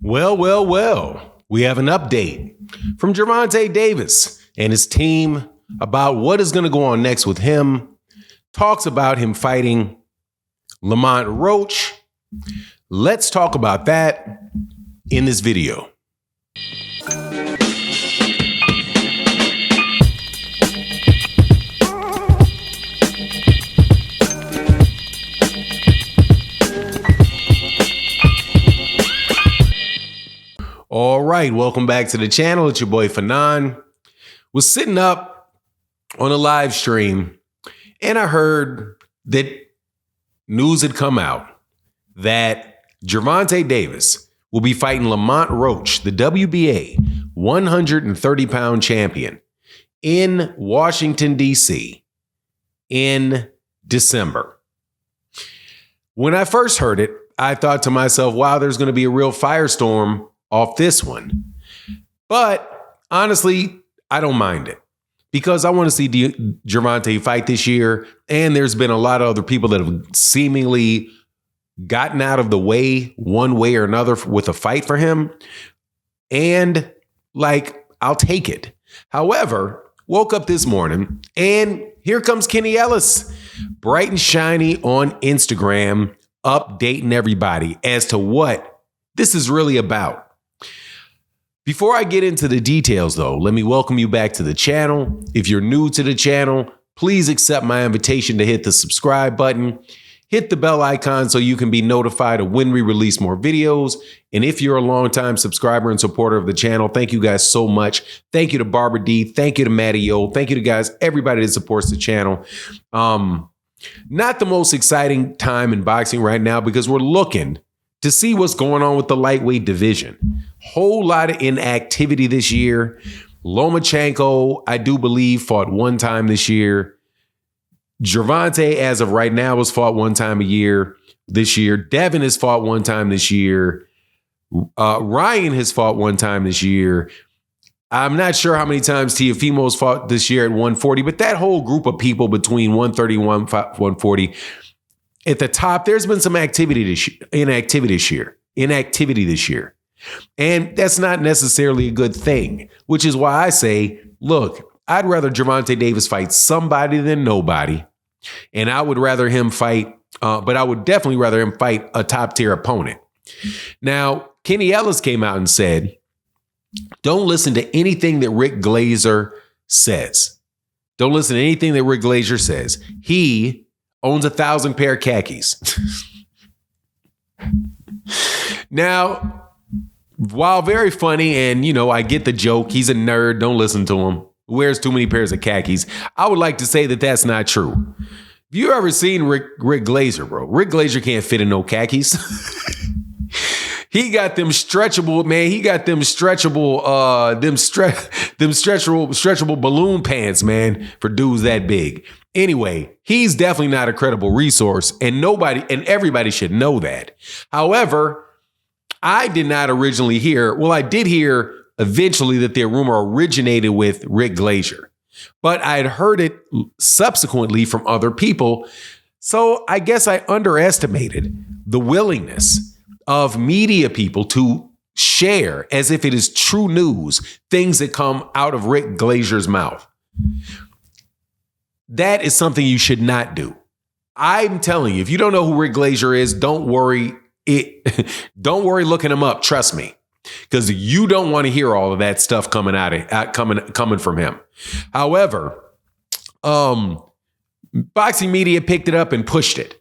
Well. We have an update from Gervonta Davis and his team about what is going to go on next with him. Talks about him fighting Lamont Roach. Let's talk about that in this video. All right, welcome back to the channel. It's your boy Fanon. Was sitting up on a live stream and I heard that news had come out that Gervonta Davis will be fighting Lamont Roach, the WBA 130-pound champion, in Washington, D.C. in December. When I first heard it, I thought to myself, wow, there's going to be a real firestorm off this one. But honestly, I don't mind it because I want to see Gervonta fight this year. And there's been a lot of other people that have seemingly gotten out of the way one way or another with a fight for him. And I'll take it. However, woke up this morning and here comes Kenny Ellis, bright and shiny on Instagram, updating everybody as to what this is really about. Before I get into the details, though, let me welcome you back to the channel. If you're new to the channel, please accept my invitation to hit the subscribe button. Hit the bell icon so you can be notified of when we release more videos. And if you're a longtime subscriber and supporter of the channel, thank you guys so much. Thank you to Barbara D. Thank you to Matty O. Thank you to guys, everybody that supports the channel. Not the most exciting time in boxing right now because we're looking to see what's going on with the lightweight division. Whole lot of inactivity this year. Lomachenko, I do believe, fought one time this year. Gervonta, as of right now, has fought one time this year. Devin has fought one time this year. Ryan has fought one time this year. I'm not sure how many times Teofimo's fought this year at 140, but that whole group of people between 131 and 140, at the top, there's been some inactivity this year. And that's not necessarily a good thing, which is why I say, look, I'd rather Gervonta Davis fight somebody than nobody. And I would rather him fight, but I would definitely rather him fight a top tier opponent. Now, Kenny Ellis came out and said, don't listen to anything that Rick Glazer says. Don't listen to anything that Rick Glazer says. He owns 1,000 pair of khakis. Now, while very funny, and I get the joke, he's a nerd, don't listen to him, wears too many pairs of khakis, I would like to say that that's not true. Have you ever seen Rick Glazer, bro? Rick Glazer can't fit in no khakis. He got them stretchable, man. He got them stretchable, stretchable balloon pants, man, for dudes that big. Anyway, he's definitely not a credible resource, and everybody should know that. However, I did not originally hear, well, I did hear eventually that the rumor originated with Rick Glazer, but I had heard it subsequently from other people. So I guess I underestimated the willingness of media people to share, as if it is true news, things that come out of Rick Glazer's mouth. That is something you should not do. I'm telling you, if you don't know who Rick Glazer is, don't worry. Don't worry looking him up. Trust me, because you don't want to hear all of that stuff coming from him. However, boxing media picked it up and pushed it.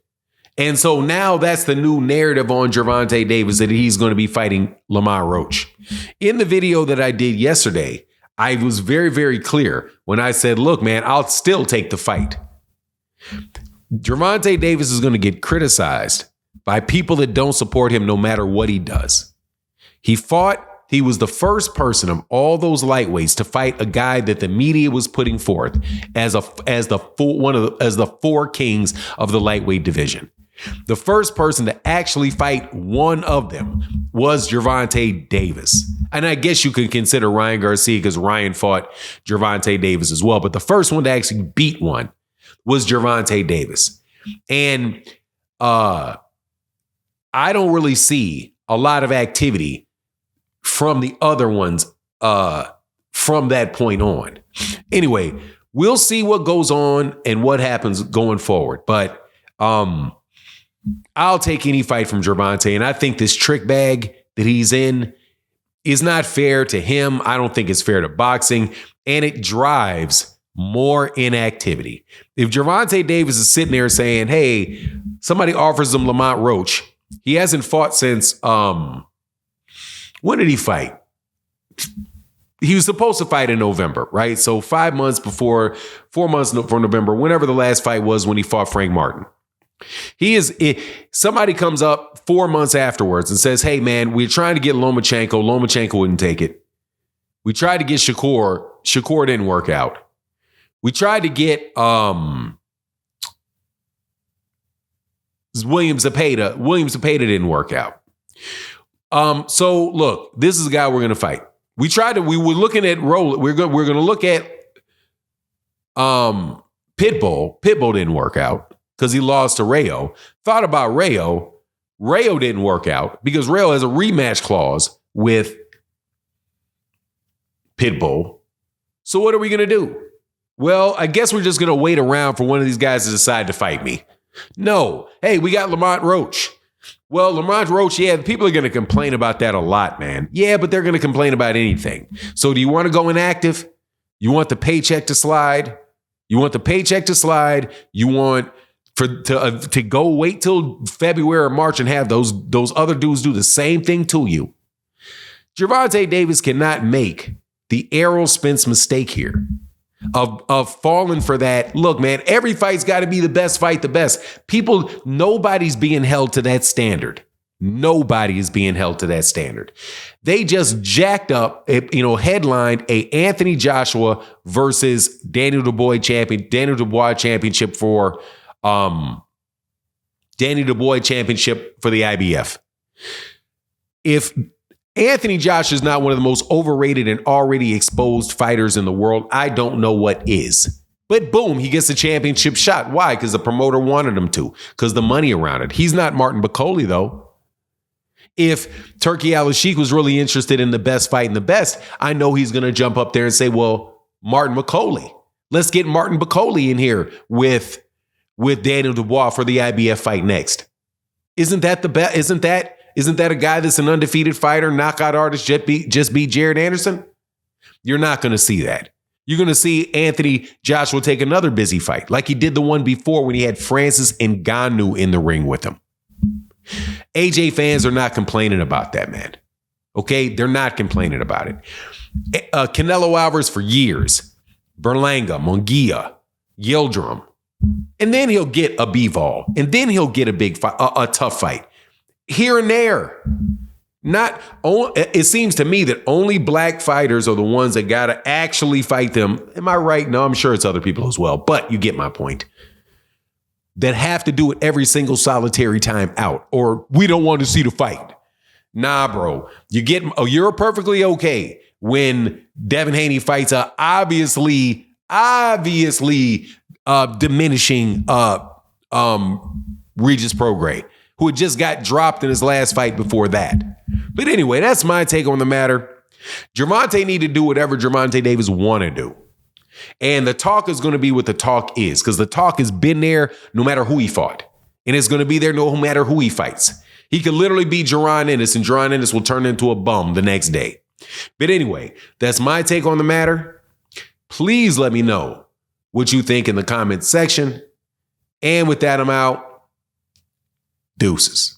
And so now that's the new narrative on Gervonta Davis, that he's going to be fighting Lamont Roach. In the video that I did yesterday, I was very, very clear when I said, look, man, I'll still take the fight. Gervonta Davis is going to get criticized by people that don't support him no matter what he does. He was the first person of all those lightweights to fight a guy that the media was putting forth as the four kings of the lightweight division. The first person to actually fight one of them was Gervonta Davis. And I guess you could consider Ryan Garcia, because Ryan fought Gervonta Davis as well. But the first one to actually beat one was Gervonta Davis. And I don't really see a lot of activity from the other ones from that point on. Anyway, we'll see what goes on and what happens going forward. But I'll take any fight from Gervonta, and I think this trick bag that he's in is not fair to him. I don't think it's fair to boxing, and it drives more inactivity. If Gervonta Davis is sitting there saying, hey, somebody offers him Lamont Roach, he hasn't fought since, when did he fight? He was supposed to fight in November, right? So 4 months before November, whenever the last fight was when he fought Frank Martin. Somebody comes up 4 months afterwards and says, hey, man, we're trying to get Lomachenko. Lomachenko wouldn't take it. We tried to get Shakur. Shakur didn't work out. We tried to get William Zepeda. William Zepeda didn't work out. So look, this is the guy we're going to fight. We were looking at Roll. We're going to look at Pitbull. Pitbull didn't work out because he lost to Rayo. Thought about Rayo. Rayo didn't work out because Rayo has a rematch clause with Pitbull. So what are we going to do? Well, I guess we're just going to wait around for one of these guys to decide to fight me. No. Hey, we got Lamont Roach. Well, Lamont Roach, yeah, people are going to complain about that a lot, man. Yeah, but they're going to complain about anything. So do you want to go inactive? You want the paycheck to slide? You want the paycheck to slide? You want to go wait till February or March and have those other dudes do the same thing to you? Gervonta Davis cannot make the Errol Spence mistake here of falling for that. Look, man, every fight's got to be the best fight, the best. Nobody's being held to that standard. Nobody is being held to that standard. They just jacked up, headlined a Anthony Joshua versus Daniel Dubois championship for Daniel Dubois championship for the IBF. If Anthony Joshua is not one of the most overrated and already exposed fighters in the world, I don't know what is. But boom, he gets the championship shot. Why? Because the promoter wanted him to, because the money around it. He's not Martin Bakole, though. If Turki Al-Sheikh was really interested in the best fight and the best, I know he's going to jump up there and say, well, Martin Bakole. Let's get Martin Bakole in here with Daniel Dubois for the IBF fight next. Isn't that the best? Isn't that a guy that's an undefeated fighter, knockout artist, just beat Jared Anderson? You're not going to see that. You're going to see Anthony Joshua take another busy fight, like he did the one before when he had Francis Ngannou in the ring with him. AJ fans are not complaining about that, man. Okay? They're not complaining about it. Canelo Alvarez for years. Berlanga, Munguia, Yildirim. And then he'll get a Bivol. And then he'll get a big fight, a tough fight. Here and there. It seems to me that only black fighters are the ones that got to actually fight them. Am I right? No, I'm sure it's other people as well. But you get my point. That have to do it every single solitary time out. Or we don't want to see the fight. Nah, bro. You're perfectly okay when Devin Haney fights a obviously diminishing Regis Prograis, who had just got dropped in his last fight before that. But anyway, that's my take on the matter. Gervonta need to do whatever Gervonta Davis want to do. And the talk is going to be what the talk is, because the talk has been there no matter who he fought. And it's going to be there no matter who he fights. He could literally be Jaron Ennis, and Jaron Ennis will turn into a bum the next day. But anyway, that's my take on the matter. Please let me know what you think in the comments section. And with that, I'm out. Deuces.